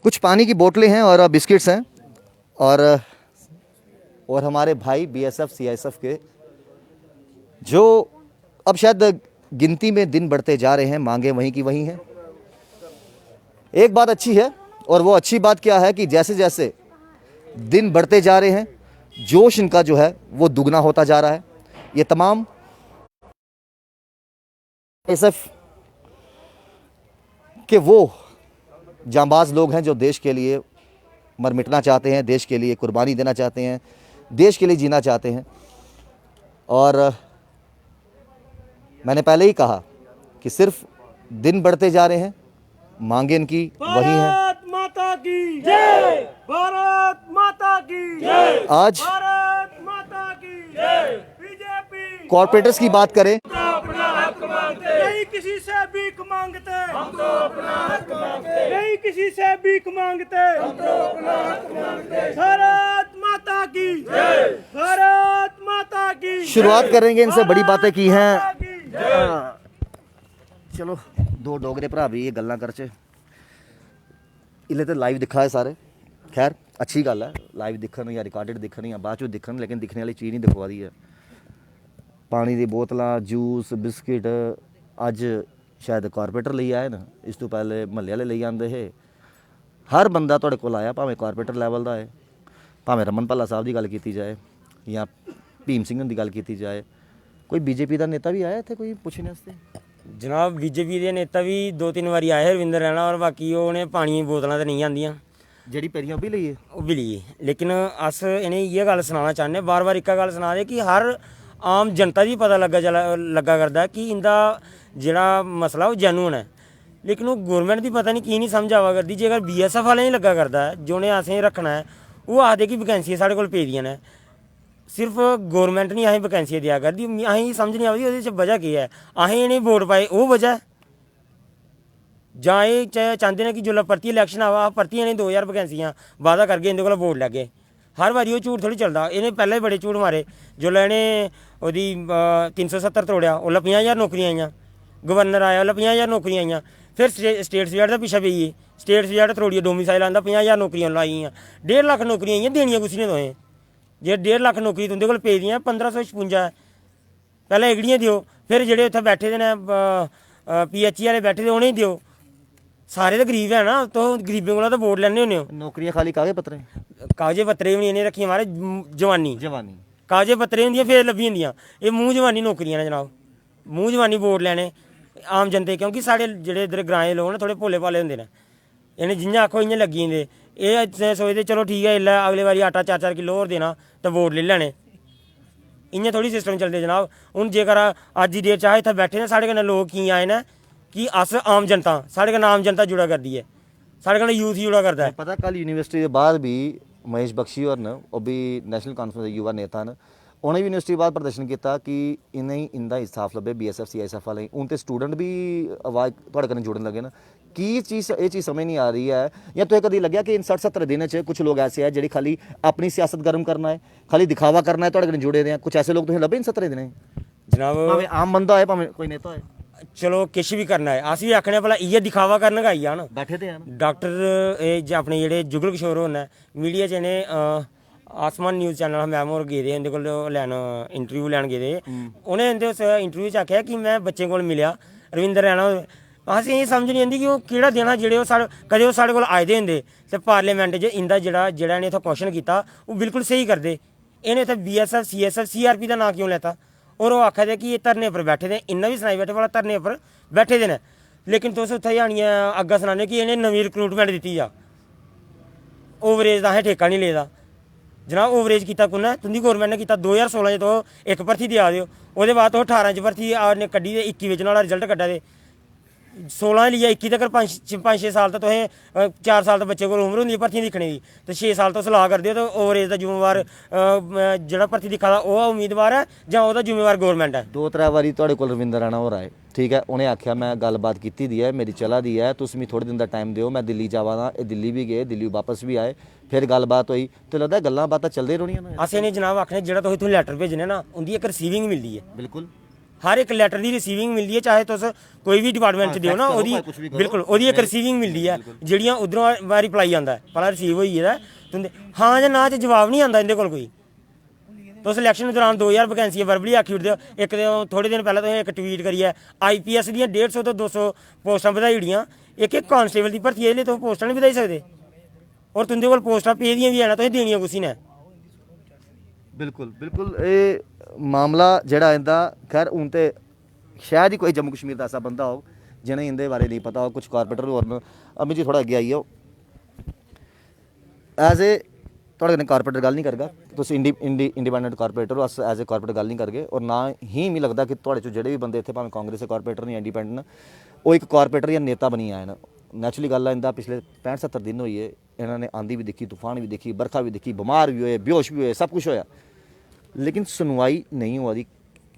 कुछ पानी की बोतलें हैं और बिस्किट्स हैं और हमारे भाई बीएसएफ सीआईएसएफ के जो अब शायद गिनती में दिन बढ़ते जा रहे हैं, मांगे वहीं की वहीं हैं। एक बात अच्छी है और वो अच्छी बात क्या है कि जैसे जैसे दिन बढ़ते जा रहे हैं जोश इनका जो है वो दुगना होता जा रहा है। ये तमाम एसएफ के वो जांबाज लोग हैं जो देश के लिए मर मिटना चाहते हैं, देश के लिए कुर्बानी देना चाहते हैं, देश के लिए जीना चाहते हैं। और मैंने पहले ही कहा कि सिर्फ दिन बढ़ते जा रहे हैं, मांगे इनकी वही हैं। भारत माता की जय, भारत माता की जय, आज भारत माता की जय। बीजेपी कॉरपोरेटर्स की बात करें, अपना हक मांगते, नहीं किसी से भीख मांगते, हम तो अपना हक मांगते, नहीं किसी से भीख मांगते, हम तो अपना हक मांगते। भारत माता की जय, भारत माता की शुरुआत करेंगे इनसे बड़ी बातें की हैं। जय। चलो दो डोगरे भरा भी ये गल्लां करचे इले तो लाइव दिखा है सारे। खैर अच्छी गल है, लाइव दिखन या रिकॉर्डेड दिखन या बाद चो दिखन, लेकिन दिखने वाली चीज़ नहीं दिखवा दी है। पानी दी बोतलां, जूस, बिस्किट अज शायद कॉरपोरेटर लेई आए ना, इस तो पहले महल्ले वाले लेई आंदे हे। हर बंदा तुहाडे कोल आया, भावें कॉरपोरेटर लैवल दा है, भावें रमन भल्ला साहब की गल की जाए या भीम सिंह की गल की जाए। कोई बीजेपी का नेता भी आया इत्थे कोई पुछने वास्ते? जनाब बीजेपी के नेता भी 2-3 बारी आए रविंदर रैना, और बाकी उन्हें पानी दी बोतलां तो नहीं आंदियां, जेह्ड़ी पेरियां भी लईए वो भी लिए। लेकिन अस इन्हें इ'यै गल सनाना चाहन्ने, बार बार इक्कै गल सना दे कि हर आम जनता गी पता लग्गा करदा कि इंदा जेह्ड़ा मसला ओह् जैनुअन है, लेकिन ओह् गौरमेंट दी पता नहीं की नहीं समझ आवा करदी। जेकर बीएसएफ वालें गी लग्गा करदा है, जिनें असें रखना है, ओह् आखदे कि वैकेंसियां साढ़े कोल पेदियां न। सिर्फ गौरमेंट नहीं असें वैकेंसियां देआ करदी, असें समझ नहीं आवदी ओह्दे च वजह केह् है। असें इ'नें वोट पाए ओह् वजह है, जां एह् चांह्दे ने कि जेल्लै परतियै इलैक्शन आवा अस परतियै इ'नें 2000 वैकेंसियां वादा करगे, इं'दे कोला वोट लैगे। हर बारी ओह् झूठ थोड़ी चलदा। इ'नें पैह्लें बड़े झूठ मारे, जेल्लै इ'नें ओह्दी 370 तोड़ेआ उसलै 50,000 नौकरियां आइयां, गवर्नर आया उसलै 50,000 नौकरियां आइयां। फिर स्टेट सब्जैक्ट दा पिच्छे पेई गे, स्टेट सब्जैक्ट त्रोड़ियै डोमिसाइल आंदा 50,000 नौकरियां लाइयां। 1.5 लाख नौकरियां आइयां, देनियां कुसी ने तुसें? जे 1.5 लाख नौकरी तुं'दे कोल पेदियां 1556 है, पैह्लें एगड़ियां देओ, फिर जेह्ड़े उत्थै बैठे दे न PHE आह्ले बैठे दे उ'नेंगी देओ। सारे तो गरीब है ना, तुस गरीबें कोला तो वोट लैने होने हो। नौकरियां खाली कागज पत्तरें कागजे पत्तरे भी नहीं इ'नें रक्खियां म्हाराज, जवानी जवानी कागजे पत्तरे होंदियां फिर लब्भी जंदियां। एह् मूंह जवानी नौकरियां न जनाब, मूंह जवानी वोट लैने आम जनते। क्योंकि साढ़े जेह्ड़े इद्धर ग्राएं दे लोक न थोड़े भोले भाले होंदे न, इ'नें जि'यां आखो इ'यां लग्गी जंदे। एह् सोचदे चलो ठीक है इसलै अगले बारी आटा 4-4 किलो होर देना तो वोट लेई लैने। इ'यां थोड़ी सिस्टम चलदे जनाब। हून जेकर अज्ज दी डेट च अस इत्थै बैठे न, साढ़े कन्नै लोक की आए न कि अस आम जनता, साढ़े कन्नै आम जनता जुड़ा करदी है, साढ़े कन्नै यूथ जुड़ा करदा है। पता कल यूनिवर्सिटी के बाद भी महेश बख्शी और न वो भी नेशनल कॉन्फ्रेंस दे युवा नेता न, उन्हें भी यूनिवर्सिटी बाद प्रदर्शन किया कि इन्हें इंदा इंसाफ लभे BSF CISF वाले। हूँ तो स्टूडेंट भी आवाज़ थोड़े कन्नै जुड़न लगे ना कि ये चीज़ समझ नहीं आ रही है। या तो कभी लग्या कि इन 60-70 दिन च कुछ लोग ऐसे हैं जी खाली अपनी सियासत गर्म करना है, खाली दिखावा करना है, थोड़े कन्नै जुड़े दे हैं। कुछ ऐसे लोग तुसें लभे इन 70 दिन? जनाब भावें आम बंदा है, भावें कोई नेता है, चलो किश भी करना है, अस भी आखने भला इ'यै दिखावा करन गै आई जान। बैठे थे हैं डॉक्टर अपने जेह्ड़े जुगल किशोर होर न, मीडिया च इ'नें आसमान न्यूज़ चैनल मैम होर गेदे इंदे कोल लैन, इंटरव्यू लैन गेदे। उ'नें इंदे उस इंटरव्यू च आखेआ कि मैं बच्चें कोल मिलेआ रविंदर रैना। असें एह् समझ नहीं आंदी कि ओह् केह्ड़ा देना जेह्ड़े ओह् कदें ओह् साढ़े कोल आए दे होंदे ते पार्लियामेंट च इंदा जेह्ड़ा इ'नें इत्थै क्वेश्चन कीता ओह् बिल्कुल स्हेई करदे। इ'नें इत्थै BSF CSF CRP दा नांऽ क्यों लैता? और ओह् आखा दे कि एह् धरने पर बैठे दे, इन्ना भी सनाई बैठे भला धरने पर बैठे दे न। लेकिन तुस उत्थै जानियै अग्गें सनाने कि इ'नें नमीं रिक्रूटमेंट दित्ती जा, ओवरेज दा असें ठेका नहीं लेदा। जनाब ओवरेज कीता कुन्नै? तुं'दी गौरमेंट ने कीता। 2016 च तुस इक भर्थी देआ दे हो, ओह्दे बाद तुस 18 च भर्थी कड्ढी ते 21 बिच नुहाड़ा रिजल्ट कड्ढा दे। 16 लेइयै 21 तक्कर 5-6 साल तो तुसें 4 साल तो बच्चे कोल उम्र होंदी है भर्थियां दिक्खने दी, तो 6 साल तुस ला करदे हो। तो ओवरेज दा जुम्मेवार जेह्ड़ा भर्थी दिक्खा दा ओह् उम्मीदवार है जां ओह्दा जुम्मेवार गौरमेंट है? 2-3 बारी तुहाडे कोल रविंदर रैना होर आए, ठीक है, उन्हें आख्या मैं गलबात की दी है, मेरी चला दी है, तुस मिगी थोड़े दिन का टाइम दिओ, मैं दिल्ली जावा दा। एह् दिल्ली भी गए, दिल्ली वापस भी आए, फिर गलबात हुई, तो लगदा गल्लां बातां चलदे रौह्नियां न। असें नहीं जनाब आखने जेह्ड़ा तुस इत्थूं लैटर भेजने ना उं'दी इक रिसीविंग मिलदी है। बिल्कुल हर एक लैटर की रिसीविंग मिलती है, चाहे तुस कोई भी डिपार्टमेंट च दिओ ना, करो, ओदी भाई कुछ भी करो। बिल्कुल ओदी एक रिसीविंग मिलती है, ਜਿਹੜੀਆਂ उधरों रिप्लाई आंदा है, भला रिसीव होई गेदा तुंदे हाँ जां ना च जवाब नहीं आंदा इंदे कोल कोई। तुस इलैक्शन दौरान 2000 वैकेंसियां वर्बली आखी उड़दे हो, एक थोड़े दिन पैह्लें तुसें एक ट्वीट करियै IPS दियां 150 तो 200 पोस्टां बधाई ओड़ियां, एक कांस्टेबल दी भर्ती है तुस पोस्टां नहीं बधाई सकदे, और तुंदे कोल पोस्टां पेदियां भी है ना, तुसें देनियां कुसी ने। बिल्कुल बिल्कुल ये मामला जेड़ा इंदा खैर हूँ तो शायद ही कोई जम्मू कश्मीर का ऐसा बंदा हो जिन्हें इंदे बारे नहीं पता हो, कुछ कारपोरेटर होर न। अमित जी थोड़ा अगे आई जाओ, एज ए थोड़े कन्नै कारपोरेटर गल नहीं करगा, तुस इंडिपेंडेंट कारपोरेटर हो, अस एज ए कारपोरेटर गल नहीं करगे, और ना ही मिगी लगदा कि थोड़े चो जेह्ड़े भी बंदे इत्थे भावें कांग्रेस दे कारपोरेटर न या इंडिपेंडेंट न, वो एक कारपोरेटर या नेता बनी आए न। नैचुरली गल है इंदा पिछले 65-70 दिन होई है, इन्होंने आंधी भी दिखी, तूफान भी दिखी, बरखा भी दिखी, बमार भी होए, बेहोश भी होए, सब कुछ होया, लेकिन सुनवाई नहीं होआ दी।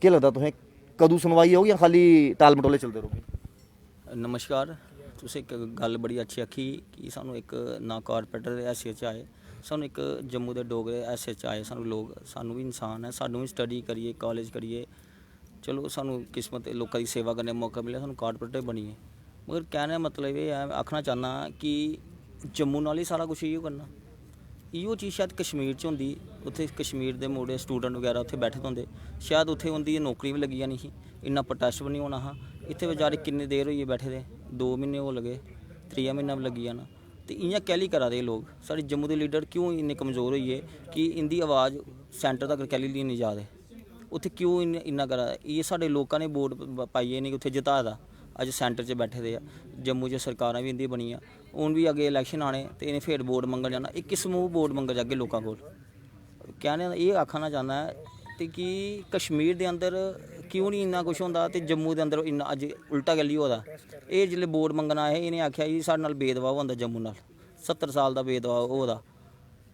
केह् लगदा तुसें कदूं सुनवाई होगी या खाली टाल मटोले चलते रहोगे? नमस्कार, तुसें एक गल बड़ी अच्छी आखी कि सानू एक ना कारपोरेटर दे हैसियत च आए, सानू एक जम्मू दे डोगरे हैसियत च आए, सानू लोग, सानू भी इंसान है, सानू भी स्टडी करिए कॉलेज करिए, चलो सानू किस्मत लोगों की सेवा करने का मौका मिले, सानू कारपोरेटर बनिए। मगर कहने का मतलब ये है, आखना चाहना कि जम्मू नाल ही सारा कुछ इयो करना, इयो चीज़ शायद कश्मीर च होंदी, उत्थे कश्मीर दे मुड़े स्टूडेंट वगैरह उत्थे बैठे होंदे, शायद उत्थे उंदी नौकरी भी लगी जानी ही, इन्ना प्रोटेस्ट भी नहीं होना हा। इत्थे बेचारे किन्नी देर होई बैठे दे, 2 महीने हो लगे, 3 महीना भी लगी जाना, तो इ'यां कैली करा दे लोग? साढ़े जम्मू दे लीडर क्यों इन्ने कमज़ोर होई गे कि इंदी आवाज़ सेंटर तक कैली नहीं जा दे? उत्थे क्यों इन्ना करा दे? ये साढ़े लोगों ने वोट पाइए नहीं उत्थे जिताए दा, अज सेंटर च बैठे दे आ, जम्मू च सरकारां भी इंदी बनियां, हून भी अगे इलैक्शन आने तो इन्हें फिर वोट मंगन जाना, ये किस मूंह वोट मंगन जागे लोगों को? कहने ये आखना चाहना है ते कि कश्मीर दे अंदर क्यों नहीं इन्ना कुछ होंदा ते जम्मू दे अंदर इन्ना अज उल्टा कैली होदा? ये जिसले वोट मंगन आए इन्हें आख्या जी साढ़े नाल भेदभाव होंदा जम्मू नाल, 70 साल का भेदभाव होदा,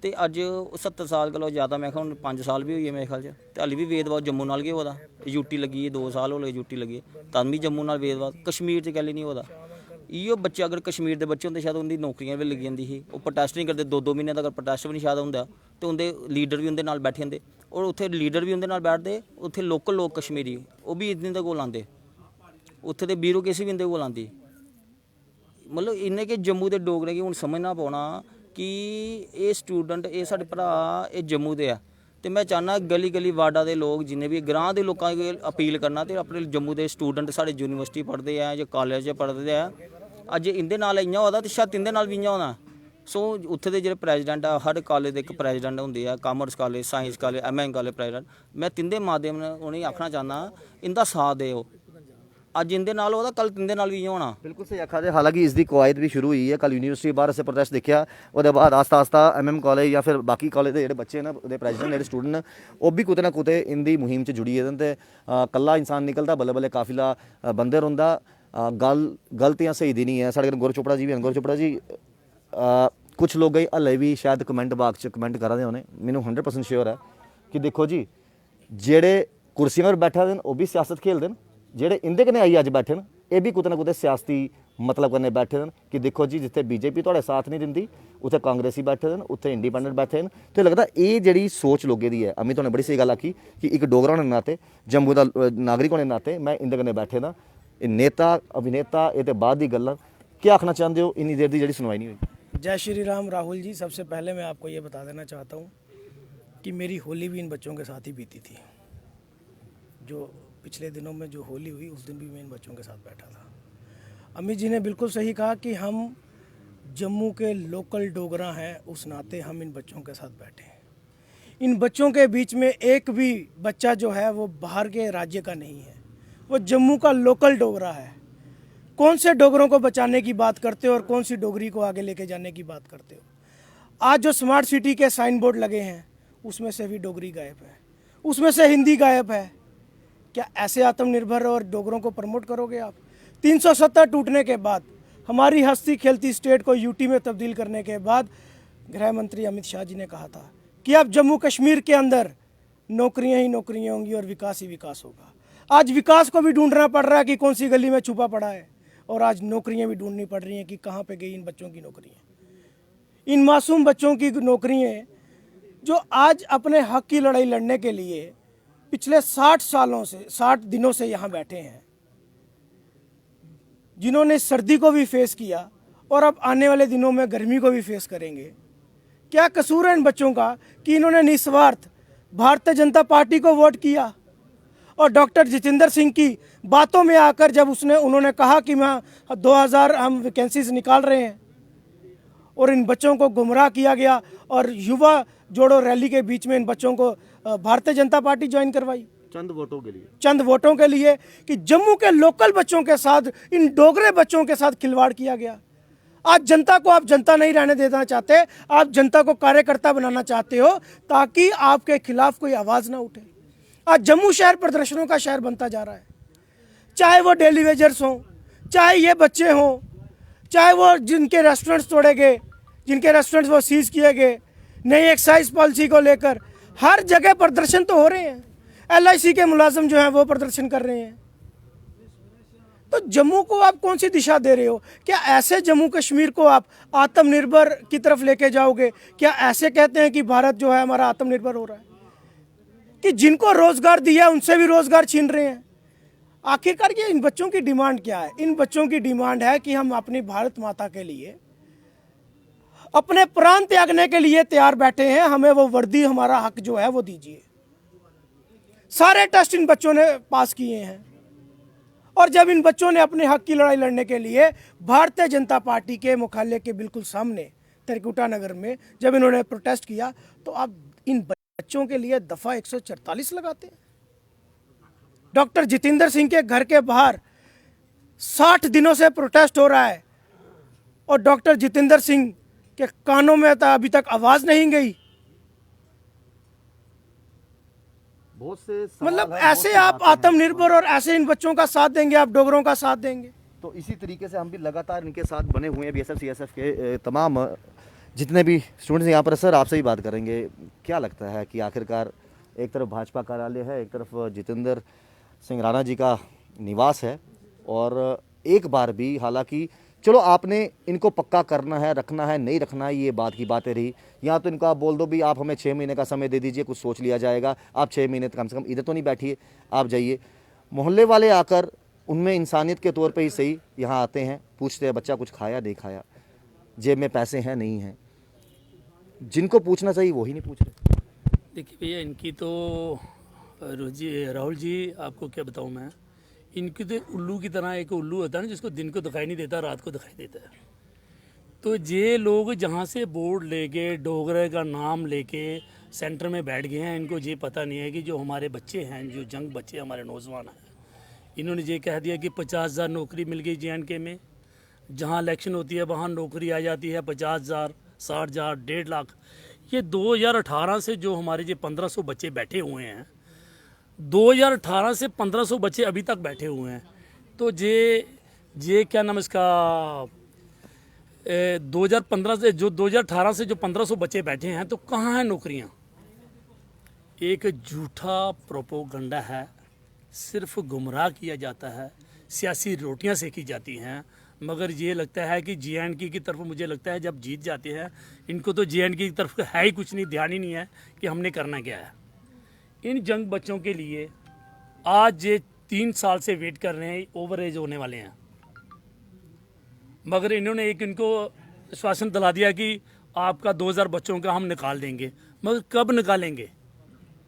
ते अज 70 साल कोला ज़्यादा मैं हूँ 5 साल भी होई गे मेरे ख्याल च, ते हाली भी भेदभाव जम्मू नाल गै होदा। यूटी लगी है 2 साल हो गए यूटी लगी, तद भी जम्मू नाल भेदभाव, कश्मीर च कैली नहीं होदा? इयो बच्चे अगर कश्मीर के बच्चे होंदे शायद उनकी नौकरियां भी लगी जंदी ही, वो प्रोटेस्ट नहीं करते, 2-2 महीने तक प्रोटेस्ट भी नहीं शायद होंदा, तो उनके लीडर भी उनके नाल बैठे होंदे, और उत्थे लीडर भी उनके नाल बैठते, उत्थे लोकल लोग कश्मीरी वो भी इन्ने कोल आंदे, उत्थे दे ब्यूरोक्रेसी भी इंदे कोल आंदी। मतलब इन्ने कि जम्मू के डोगरे गी हुण समझना पौना कि ये स्टूडेंट ये साढ़े भरा ये जम्मू दे है, तो मैं चाहना गली गली वार्डा के लोग जिन्हें भी ग्रां के लोगों की अपील करना, तो अपने जम्मू के स्टूडेंट साढ़े यूनिवर्सिटी पढ़ते हैं जो कॉलेज पढ़ते हैं, अज इंदे नाल इ'यां होदा तो शायद इंदे नाल भी इ'यां होना। सो उत्थे दे जेह्ड़े प्रेजिडेंट आ, हर कॉलेज दे इक प्रेजिडेंट होंदे आ, commerce college, science college, MM college president, मैं तिंदे माध्यम ने उ'नेंगी आखना चाहना इंदा साथ देओ, अज इंदे नाल होदा कल तिंदे नाल भी इ'यां होना। बिल्कुल सही आखा दे, हालांकि इसकी कवायद भी शुरू हुई है, कल यूनिवर्सिटी बाहर से प्रोटेस्ट देखा, उसके बाद आस्ता आस्ता MM कॉलेज या फिर बाकी कॉलेज के जो बच्चे न, उहदे प्रेजिडेंट जेह्ड़े स्टूडेंट न, वो भी कुते ना कुते इंदी मुहिम च जुड़ी गेदे न, ते कल्ला इंसान निकलदा बल्ले बल्ले काफिला बंदे रौंह्दा। गल ते सही दी नहीं है। साढ़े गौरव चोपड़ा जी भी हैं, गौरव चोपड़ा जी कुछ लोग हल्ले भी शायद कमेंट बाक्स च कमेंट करा दे होने, मैनू 100% श्योर है कि देखो जी जेड़े कुर्सियां पर बैठे दे न, वो भी सियासत खेलते हैं, जेड़े इंदे कन्नै आई अज बैठे न, ये भी कुते ना कुते सियासती मतलब कन्नै बैठे न, कि देखो जी जिथे BJP तुहाड़े साथ नहीं दिंदी उत्थे कांग्रेसी बैठे न, उत्थे इंडिपेंडेंट बैठे न, तो लगदा ये जिहड़ी सोच लोगों की है। अमित होने बड़ी सही गल आखी कि एक डोगरा होने नाते, जम्मू का नागरिक होने नाते मैं इंदे कन्नै बैठे ना, नेता अभिनेता ये तो बाद की गल्लां, क्या आखना चाहते हो इन्नी देर की जिहड़ी सुनवाई नहीं हुई? जय श्री राम। राहुल जी, सबसे पहले मैं आपको ये बता देना चाहता हूँ कि मेरी होली भी इन बच्चों के साथ ही बीती थी। जो पिछले दिनों में जो होली हुई उस दिन भी मैं इन बच्चों के साथ बैठा था। अमित जी ने बिल्कुल सही कहा कि हम जम्मू के लोकल डोगरा हैं, उस नाते हम इन बच्चों के साथ बैठे हैं। इन बच्चों के बीच में एक भी बच्चा जो है वो बाहर के राज्य का नहीं है, वो जम्मू का लोकल डोगरा है। कौन से डोगरों को बचाने की बात करते हो और कौन सी डोगरी को आगे लेके जाने की बात करते हो? आज जो स्मार्ट सिटी के साइन बोर्ड लगे हैं उसमें से भी डोगरी गायब है, उसमें से हिंदी गायब है। क्या ऐसे आत्मनिर्भर और डोगरों को प्रमोट करोगे आप? 370 टूटने के बाद, हमारी हंसती खेलती स्टेट को यूटी में तब्दील करने के बाद गृह मंत्री अमित शाह जी ने कहा था कि अब जम्मू कश्मीर के अंदर नौकरियां ही नौकरियां होंगी और विकास ही विकास होगा। आज विकास को भी ढूंढना पड़ रहा है कि कौन सी गली में छुपा पड़ा है, और आज नौकरियां भी ढूंढनी पड़ रही हैं कि कहाँ पे गई इन बच्चों की नौकरियां। इन मासूम बच्चों की नौकरियां जो आज अपने हक की लड़ाई लड़ने के लिए पिछले 60 सालों से 60 दिनों से यहाँ बैठे हैं, जिन्होंने सर्दी को भी फेस किया और अब आने वाले दिनों में गर्मी को भी फेस करेंगे। क्या कसूर है इन बच्चों का कि इन्होंने निस्वार्थ भारतीय जनता पार्टी को वोट किया और डॉक्टर जितेंद्र सिंह की बातों में आकर जब उन्होंने कहा कि मैं 2000 हम वैकेंसीज निकाल रहे हैं और इन बच्चों को गुमराह किया गया और युवा जोड़ो रैली के बीच में इन बच्चों को भारतीय जनता पार्टी ज्वाइन करवाई चंद वोटों के लिए, चंद वोटों के लिए, कि जम्मू के लोकल बच्चों के साथ, इन डोगरे बच्चों के साथ खिलवाड़ किया गया। आज जनता को आप जनता नहीं रहने देना चाहते, आप जनता को कार्यकर्ता बनाना चाहते हो ताकि आपके खिलाफ कोई आवाज़ ना उठे। आज जम्मू शहर प्रदर्शनों का शहर बनता जा रहा है, चाहे वो डेली वेजर्स हों, चाहे ये बच्चे हों, चाहे वो जिनके रेस्टोरेंट्स तोड़े गए, जिनके रेस्टोरेंट्स वो सीज किए गए, नई एक्साइज पॉलिसी को लेकर हर जगह प्रदर्शन तो हो रहे हैं। LIC के मुलाजिम जो हैं वो प्रदर्शन कर रहे हैं। तो जम्मू को आप कौन सी दिशा दे रहे हो? क्या ऐसे जम्मू कश्मीर को आप आत्मनिर्भर की तरफ लेके जाओगे? क्या ऐसे कहते हैं कि भारत जो है हमारा आत्मनिर्भर हो रहा है, कि जिनको रोजगार दिया उनसे भी रोजगार छीन रहे हैं? आखिरकार ये इन बच्चों की डिमांड क्या है? इन बच्चों की डिमांड है कि हम अपनी भारत माता के लिए अपने प्राण त्यागने के लिए तैयार बैठे हैं, हमें वो वर्दी, हमारा हक जो है वो दीजिए। सारे टेस्ट इन बच्चों ने पास किए हैं और जब इन बच्चों ने अपने हक की लड़ाई लड़ने के लिए भारतीय जनता पार्टी के मुख्यालय के बिल्कुल सामने त्रिकुटा नगर में जब इन्होंने प्रोटेस्ट किया, तो आप इन बच्चों के लिए दफा 144 लगाते हैं। डॉक्टर जितेंद्र सिंह के घर के बाहर 60 दिनों से प्रोटेस्ट हो रहा है और डॉक्टर जितेंद्र सिंह के कानों में अभी तक आवाज नहीं गई। बहुत से मतलब ऐसे आप आत्मनिर्भर और ऐसे इन बच्चों का साथ देंगे, आप डोगरों का साथ देंगे? तो इसी तरीके से हम भी लगातार इनके साथ बने हुए हैं। BSF CSF के तमाम जितने भी स्टूडेंट्स यहाँ पर। सर, आपसे ही बात करेंगे, क्या लगता है कि आखिरकार एक तरफ भाजपा कार्यालय है, एक तरफ जितेंद्र सिंह राणा जी का निवास है, और एक बार भी हालांकि चलो आपने इनको पक्का करना है, रखना है, नहीं रखना है, ये बात की बातें रही। यहाँ तो इनको आप बोल दो भी आप हमें 6 महीने का समय दे दीजिए, कुछ सोच लिया जाएगा। आप 6 महीने कम से कम इधर तो नहीं बैठिए, आप जाइए। मोहल्ले वाले आकर उनमें इंसानियत के तौर पे ही सही यहाँ आते हैं, पूछते हैं बच्चा कुछ खाया नहीं खाया, जेब में पैसे हैं नहीं हैं। जिनको पूछना चाहिए वही नहीं पूछ रहे। देखिए भैया, इनकी तो राहुल जी, आपको क्या बताऊँ मैं, इनकी तो उल्लू की तरह, एक उल्लू होता है ना जिसको दिन को दिखाई नहीं देता, रात को दिखाई देता है। तो ये लोग जहाँ से बोर्ड लेके डोगरे का नाम लेके सेंटर में बैठ गए हैं, इनको ये पता नहीं है कि जो हमारे बच्चे हैं, जो जंग बच्चे हमारे नौजवान हैं, इन्होंने ये कह दिया कि 50,000 नौकरी मिल गई JNK में। जहाँ इलेक्शन होती है वहाँ नौकरी आ जाती है 50,000, 60,000, 1.5 लाख। ये 2018 से जो हमारे ये 1500 बच्चे बैठे हुए हैं, 2018 से 1500 बच्चे अभी तक बैठे हुए हैं। तो ये क्या नाम इसका, 2015 से जो 2018 से जो 1500 बच्चे बैठे हैं, तो कहाँ हैं नौकरियाँ? एक झूठा प्रोपोगंडा है, सिर्फ गुमराह किया जाता है, सियासी रोटियां सेकी जाती हैं। मगर ये लगता है कि JNK की तरफ, मुझे लगता है जब जीत जाते हैं इनको तो JNK की तरफ है ही कुछ नहीं, ध्यान ही नहीं है कि हमने करना क्या है। इन जंग बच्चों के लिए आज ये 3 साल से वेट कर रहे हैं, ओवर एज होने वाले हैं, मगर इन्होंने एक इनको आश्वासन दिला दिया कि आपका 2000 बच्चों का हम निकाल देंगे। मगर कब निकालेंगे?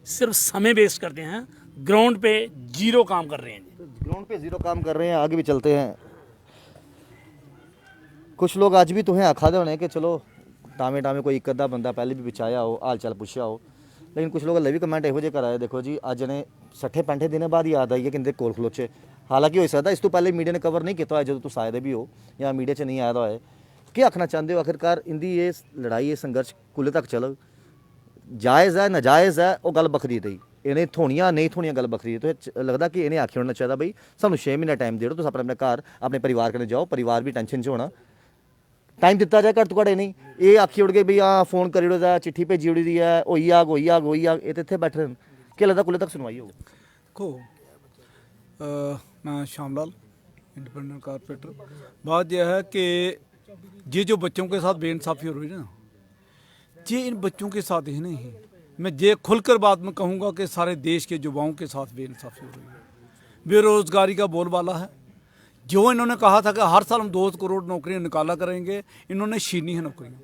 सिर्फ समय वेस्ट करते हैं, ग्राउंड पे जीरो काम कर रहे हैं। ग्राउंड पे जीरो काम कर रहे हैं। आगे भी चलते हैं। कुछ लोग आज भी तुम्हें आखा दे होने कि चलो टामे टामे कोई एक अद्धा बंदा पहले भी बिछाया हो, हाल चाल पुछया हो, लेकिन कुछ लोग हल्ले भी कमेंट ਇਹੋ ਜਿਹੇ कराए। देखो जी, अज ने 60-65 दिन बाद याद आई है कि कोल खलोचे। हालांकि हो सकता इस तो पहले मीडिया ने कवर नहीं किया जो तुम आए भी हो या मीडिया च नहीं आया होए। क्या आखना चाहते हो? आखिरकार इंदी ये लड़ाई, ये संघर्ष कुल तक चलो, जायज़ है नाजायज़ है, वो गल बखरी रही। इन्हें थोड़ियाँ नहीं थोड़ियाँ गल बखरी है। तो लगता कि इन्हें आखिर होना चाहिए भाई सानू 6 महीना टाइम दे दो, तुम अपने घर अपने परिवार कन्नै जाओ, परिवार भी टेंशन च होना, टाइम दिता जाए। घट तो घटे नहीं ये आखी उड़ गए भी हाँ फोन करी ओड़दा, चिट्ठी भेजी ओड़ी दी है, होई आग होई आग होई आग, ये तो इत्थे बैठे रहन। क्या लगता कुल्ले तक सुनवाई होगी? देखो, मैं श्यामलाल, इंडिपेंडेंट कारपोरेटर। बात यह है कि ये जो बच्चों के साथ बेइंसाफ़ी हो रही है ना, ये इन बच्चों के साथ ही नहीं, मैं ये खुलकर बात में कहूँगा कि सारे देश के युवाओं के साथ बेइंसाफ़ी हो रही है, बेरोज़गारी का बोलबाला है। जो इन्होंने कहा था कि हर साल हम 2 करोड़ नौकरियां निकाला करेंगे, इन्होंने छीनी है नौकरियां।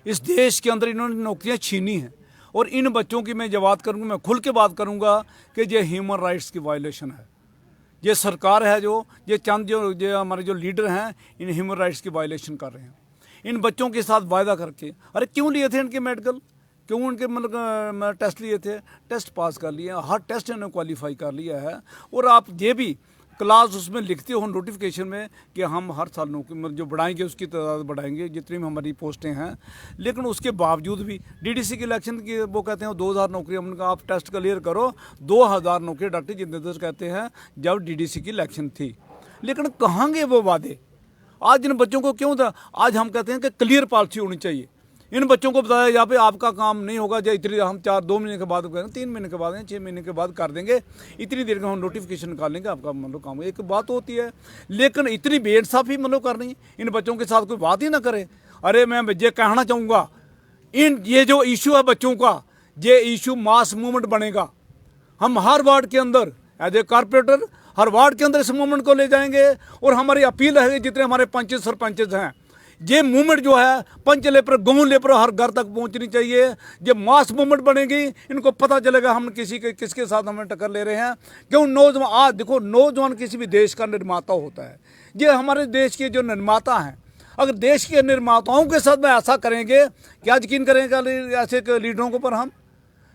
इस देश के अंदर इन्होंने नौकरियां छीनी हैं। और इन बच्चों की मैं जब बात करूँगा, मैं खुल के बात करूँगा कि ये ह्यूमन राइट्स की वायलेशन है। ये सरकार है जो ये चंद जो हमारे जो लीडर हैं, इन ह्यूमन राइट्स की वायलेशन कर रहे हैं। इन बच्चों के साथ वायदा करके, अरे क्यों लिए थे इनके मेडिकल, क्यों उनके मतलब टेस्ट लिए थे, टेस्ट पास कर लिए, हर टेस्ट इन्होंने क्वालिफाई कर लिया है। और आप ये भी क्लास उसमें लिखते हो नोटिफिकेशन में कि हम हर साल नौकरी जो बढ़ाएंगे उसकी तादाद बढ़ाएंगे जितनी हमारी पोस्टें हैं, लेकिन उसके बावजूद भी डीडीसी के इलेक्शन की वो कहते हैं 2000 नौकरी, हमने कहा आप टेस्ट क्लियर करो, 2000 नौकरी डॉक्टर जितेंद्र कहते हैं जब डीडीसी की इलेक्शन थी। लेकिन कहाँ गए वो वादे? आज इन बच्चों को क्यों था, आज हम कहते हैं कि क्लियर पॉलिसी होनी चाहिए। इन बच्चों को बताया यहाँ पे आपका काम नहीं होगा, जो इतनी हम 2 महीने के बाद करेंगे, 3 महीने के बाद, 6 महीने के बाद कर देंगे, इतनी देर का हम नोटिफिकेशन निकालेंगे, आपका मतलब काम। एक बात होती है, लेकिन इतनी बेइंसाफी मतलब करनी, इन बच्चों के साथ कोई बात ही ना करे। अरे मैं ये कहना चाहूँगा, ये जो इशू है बच्चों का, ये इशू मास मूवमेंट बनेगा। हम हर वार्ड के अंदर एज ए कारपोरेटर हर वार्ड के अंदर इस मूवमेंट को ले जाएंगे। और हमारी अपील है जितने हमारे पंच सरपंच हैं, ये मूवमेंट जो है पंच लेपर गाँव लेपर हर घर तक पहुंचनी चाहिए। ये मास मूवमेंट बनेगी, इनको पता चलेगा हम किसके साथ हमें टक्कर ले रहे हैं। क्यों नौजवान, आज देखो नौजवान किसी भी देश का निर्माता होता है। ये हमारे देश के जो निर्माता हैं, अगर देश के निर्माताओं के साथ में ऐसा करेंगे, क्या यकीन करेंगे ऐसे लीडरों के ऊपर हम?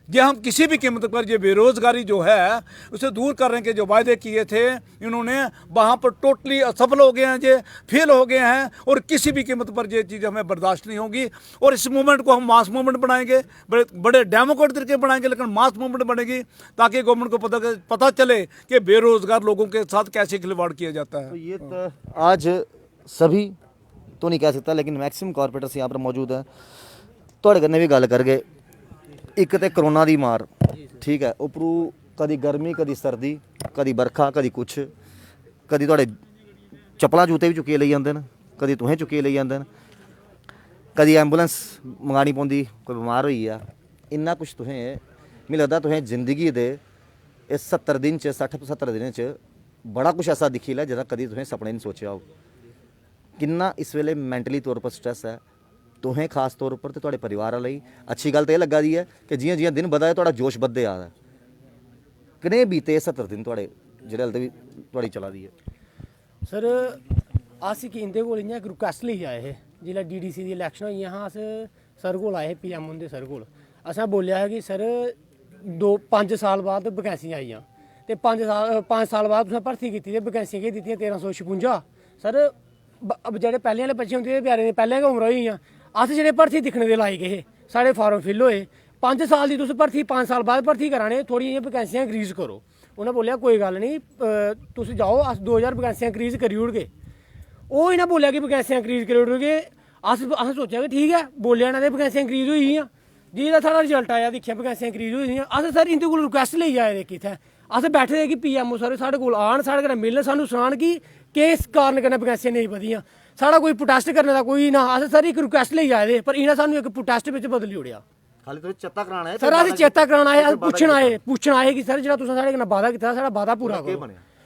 ये हम किसी भी कीमत पर ये बेरोज़गारी जो है उसे दूर करने के जो वायदे किए थे, इन्होंने वहाँ पर टोटली असफल हो गए हैं, ये फेल हो गए हैं। और किसी भी कीमत पर ये चीज़ हमें बर्दाश्त नहीं होगी। और इस मूवमेंट को हम मास मूवमेंट बनाएंगे, बड़े डेमोक्रेट तरीके बनाएंगे, लेकिन मास मूवमेंट बनेगी ताकि गवर्नमेंट को पता चले कि बेरोज़गार लोगों के साथ कैसे खिलवाड़ किया जाता है। तो ये तो आज सभी तो नहीं कह सकता, लेकिन मैक्सिमम कारपोरेटर्स यहाँ पर मौजूद हैं। थोड़े कन्नै भी गल करगे, एक तो करोना की मार, ठीक है, उपरू कदी गर्मी, कदी सर्दी, कदी बरखा, कदी कुछ, कदी थोड़े चप्पलां जूते भी चुक्कियै लेई जांदे न, कदी तुहें चुक्कियै लेई जांदे न, कदी एंबूलेंस मंगानी पौंदी, कोई बमार होई गेआ। इन्ना कुछ तुहें, मिगी लगदा तुहें जिंदगी दे इस 70 दिन च 60-70 दिनें च बड़ा कुछ ऐसा दिक्खी लै जेह्दा कदी तुसें सपने नहीं सोचेआ हो। किन्ना इस वेले मैंटली तौर पर स्ट्रैस है तुहें खास तौर पर, तो तुहाडे परिवार वाले। अच्छी गल तो यह लग्गा दी है कि जियां जियां दिन बधा है तुहाडा जोश बधदे आ रहा है। कनेह् बीते 70 दिन तुहाडे जेह्ड़े हल्ले बी तुहाडी चला दी है? सर अस इंदे कोल इ'यां इक रिक्वेस्ट लेइयै आए हे, जिसलै डीडीसी दी इलैक्शन होई हां, अस सर कोल आए हे, PM हुंदे सर कोल। असें बोलेआ है कि सर 5 साल बाद वैकेंसियां आइयां ते 5 साल बाद तुसें भर्थी कीती ते वैकेंसियां केह् दित्तियां 1356। सर जेह्ड़े पैह्लें आह्ले बच्चे होंदे बचैरे दी पैह्लें गै उमरां होई गेइयां। अस जेह्ड़े भर्थी दिक्खने दे लायक हे, साढ़े फार्म फिल होए। 5 साल दी तुस भर्थी 5 साल बाद भर्थी कराने, थोड़ी इ'यां वैकेंसियां इंक्रीज करो। उ'नें बोलेआ कोई गल्ल नहीं, तुस जाओ, अस 2000 वैकेंसियां इंक्रीज करी ओड़गे। ओह् इ'नें बोलेआ कि वैकेंसियां इंक्रीज करी ओड़गे। असें सोचेआ कि ठीक है, बोलेआ ना ते वैकेंसियां इंक्रीज होई गेइयां। जिसलै साढ़ा रिजल्ट आया, दिक्खेआ वैकेंसियां इंक्रीज होई गेइयां। अस सर इंदे कोल रिक्वेस्ट लेइयै आए दे कि इत्थै अस बैठे दे कि PMO सर साढ़े कोल आन, साढ़े कन्नै मिलन, सानूं सनान कि किस कारण कन्नै वैकेंसियां नेईं बधियां। साढ़ा कोई प्रोटेस्ट करने का कोई ना, अस सर एक रिक्वेस्ट लेइयै आए दे, पर इ'नें सानूं इक प्रोटेस्ट बिच बदली ओड़ेआ। खाली तुसें चेता कराना है सर, अस चेता कराना है, अस पुच्छन आए कि सर जेह्ड़ा तुसें साढ़े कन्नै वादा कीता साढ़ा वादा पूरा करो।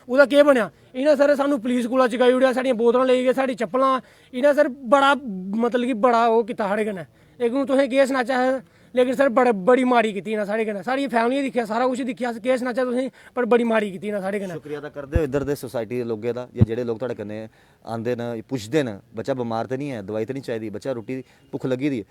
ओह्दा केह् बनेआ? इ'नें सर सानूं पुलिस कोला चुकाई ओड़ेआ, साढ़ियां बोतलां लेई गे, साढ़ी चप्पलां। इ'नें सर बड़ा मतलब कि बड़ा ओह् कीता साढ़े कन्नै। लेकिन तुसें केह् सनाचै अस, लेकिन सर बड़ी माड़ी कीती इ'नें साढ़े कन्नै। साढ़ी फैमिली दिक्खेआ, सारा कुछ दिक्खेआ, अस केह् सनाचै तुसें, पर बड़ी माड़ी कीती इ'नें साढ़े कन्नै। शुक्रिया अदा करदे हो इधर दे सोसाइटी दे लोगें दा, जां जेह्ड़े लोग तुहाडे कन्नै आंदे न, पुछदे न बच्चा बमार ते नहीं है, दवाई ते नहीं चाहिदी, बच्चा रुट्टी भुक्ख लगी दी है,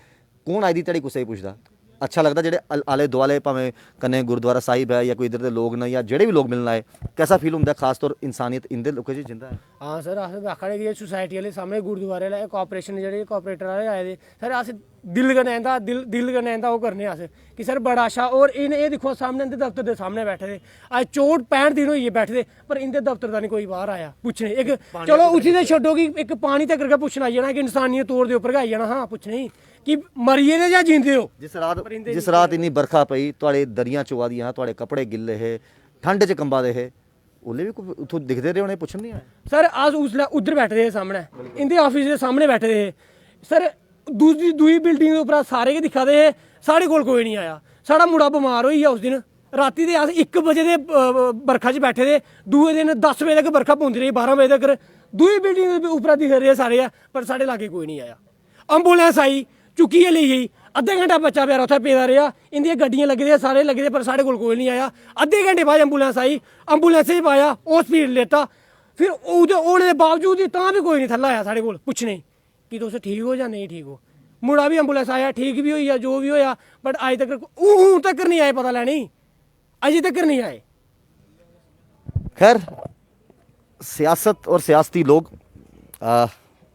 कौन आई दी ध्याड़ी कुसै गी पुछदा? अच्छा लगदा जेह्ड़े आले दुआले भावें कन्नै गुरुद्वारा साहिब है या कोई इधर दे लोग न या जेह्ड़े भी लोग मिलन आए, कैसा फील होंदा है? खास तौर इंसानियत इंदे लोकें च जिंदा है? हाँ सर, अस आखा दे कि सोसाइटी आह्ले सामने गुरुद्वारे आह्ले कॉपरेशन जेह्ड़े कॉपरेटर आह्ले आए दे, सर अस दिल कन्नै इंदा ओह् करने अस कि सर बड़ा अच्छा। और एह् दिक्खो सामने इंदे दफ्तर दे सामने बैठे दे, अज्ज 64-65 दिन होई गे बैठे दे, पर इंदे दफ्तर दा नहीं कोई बाहर आया पुच्छने। इक चलो उसी ते छड्डो कि इक पानी तक गै पुच्छना आई जाना, कि इंसानियत तौर दे उप्पर गै आई जाना हाँ पुच्छने कि मरिए दे जां जींदे हो। जिस रात इन्नी बरखा पई, तुहाडे दरियां चुआ दियां, तुहाडे कपड़े गिल्ले हे, ठंड च कंबा दे हे, ओल्ले भी उत्थों दिखदे रेह् होने, पुच्छन नहीं आए? सर अस उसलै उद्धर बैठे दे हे सामने, इंदे ऑफिस दे सामने बैठे दे हे। सर दूई बिल्डिंग दे उप्परा सारे गै दिक्खा दे हे, साढ़े कोल कोई नहीं आया। साढ़ा मुड़ा बमार होई गेआ उस दिन राती दे अस 1 बजे दे बरखा च बैठे दे दूए दिन 10 बजे तक बरखा पौंदी रही 12 बजे तक दूई बिल्डिंग उप्परा दिख रहे सारे आ पर साढ़े लागे कोई नहीं आया एंबुलेंस आई चुक्कियै लेई गई अद्धे घंटा बच्चा बेचारा उत्थै पेदा रेहा इंदियां गड्डियां लगी दियां सारे लगे दे पर साढ़े कोल नहीं आया अद्धे घंटे बाद एंबुलेंस आई एंबुलेंस च पाया हॉस्पिटल लेता फिर ओह्दे होने दे बावजूद भी तां भी कोई नहीं थल्ला आया साढ़े कोल पुच्छने कि तुस ठीक हो जां नहीं ठीक हो मुड़ा भी एंबुलेंस आया ठीक भी होई जो भी होया बट अज तक हून तक नहीं आए पता लैनी अजे तक नहीं आए। खैर सियासत और सियासती लोग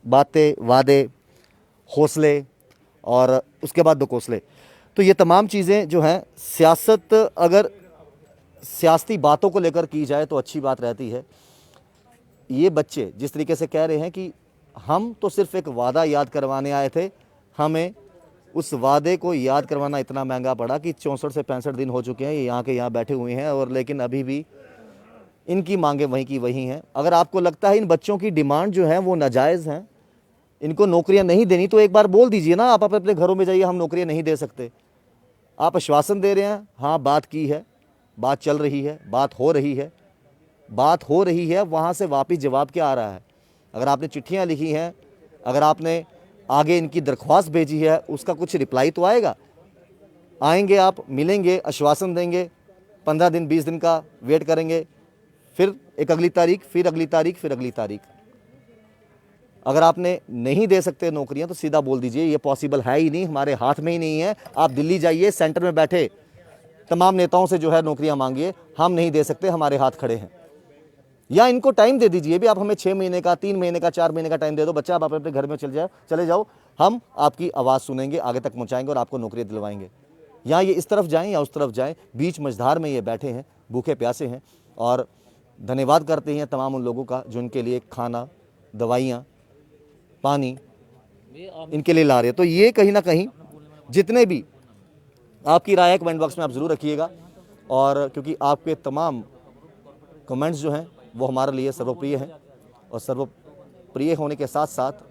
बातें वादे हौसले और उसके बाद दोकोसले तो ये तमाम चीज़ें जो हैं सियासत अगर सियासती बातों को लेकर की जाए तो अच्छी बात रहती है। ये बच्चे जिस तरीके से कह रहे हैं कि हम तो सिर्फ एक वादा याद करवाने आए थे हमें उस वादे को याद करवाना इतना महंगा पड़ा कि 64 से 65 दिन हो चुके हैं ये यहाँ के यहाँ बैठे हुए हैं और लेकिन अभी भी इनकी मांगे वहीं की वहीं हैं। अगर आपको लगता है इन बच्चों की डिमांड जो है वो नाजायज़ हैं इनको नौकरियां नहीं देनी तो एक बार बोल दीजिए ना आप अपने घरों में जाइए हम नौकरियां नहीं दे सकते। आप आश्वासन दे रहे हैं हाँ बात की है बात चल रही है बात हो रही है वहाँ से वापस जवाब क्या आ रहा है। अगर आपने चिट्ठियाँ लिखी हैं अगर आपने आगे इनकी दरख्वास्त भेजी है उसका कुछ रिप्लाई तो आएगा। आएंगे आप मिलेंगे आश्वासन देंगे 15 दिन 20 दिन का वेट करेंगे फिर एक अगली तारीख फिर अगली तारीख फिर अगली तारीख। अगर आपने नहीं दे सकते नौकरियां तो सीधा बोल दीजिए ये पॉसिबल है ही नहीं हमारे हाथ में ही नहीं है। आप दिल्ली जाइए सेंटर में बैठे तमाम नेताओं से जो है नौकरियां मांगिए हम नहीं दे सकते हमारे हाथ खड़े हैं। या इनको टाइम दे दीजिए भी आप हमें 6 महीने का 3 महीने का 4 महीने का टाइम दे दो बच्चा आप अपने घर में चले जाओ हम आपकी आवाज़ सुनेंगे आगे तक पहुँचाएंगे और आपको नौकरी दिलवाएंगे। या ये इस तरफ जाएँ या उस तरफ जाएँ बीच मझधार में ये बैठे हैं भूखे प्यासे हैं और धन्यवाद करते हैं तमाम उन लोगों का जो इनके लिए खाना दवाइयाँ पानी इनके लिए ला रहे हैं। तो ये कहीं ना कहीं जितने भी आपकी राय है कमेंट बॉक्स में आप ज़रूर रखिएगा और क्योंकि आपके तमाम कमेंट्स जो हैं वो हमारे लिए सर्वप्रिय हैं और सर्वप्रिय होने के साथ साथ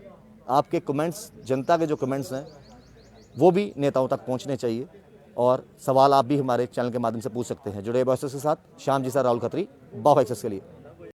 आपके कमेंट्स जनता के जो कमेंट्स हैं वो भी नेताओं तक पहुंचने चाहिए और सवाल आप भी हमारे चैनल के माध्यम से पूछ सकते हैं। जुड़े बॉयस के साथ श्याम जी सर राहुल खत्री बाहो एक्सेस के लिए।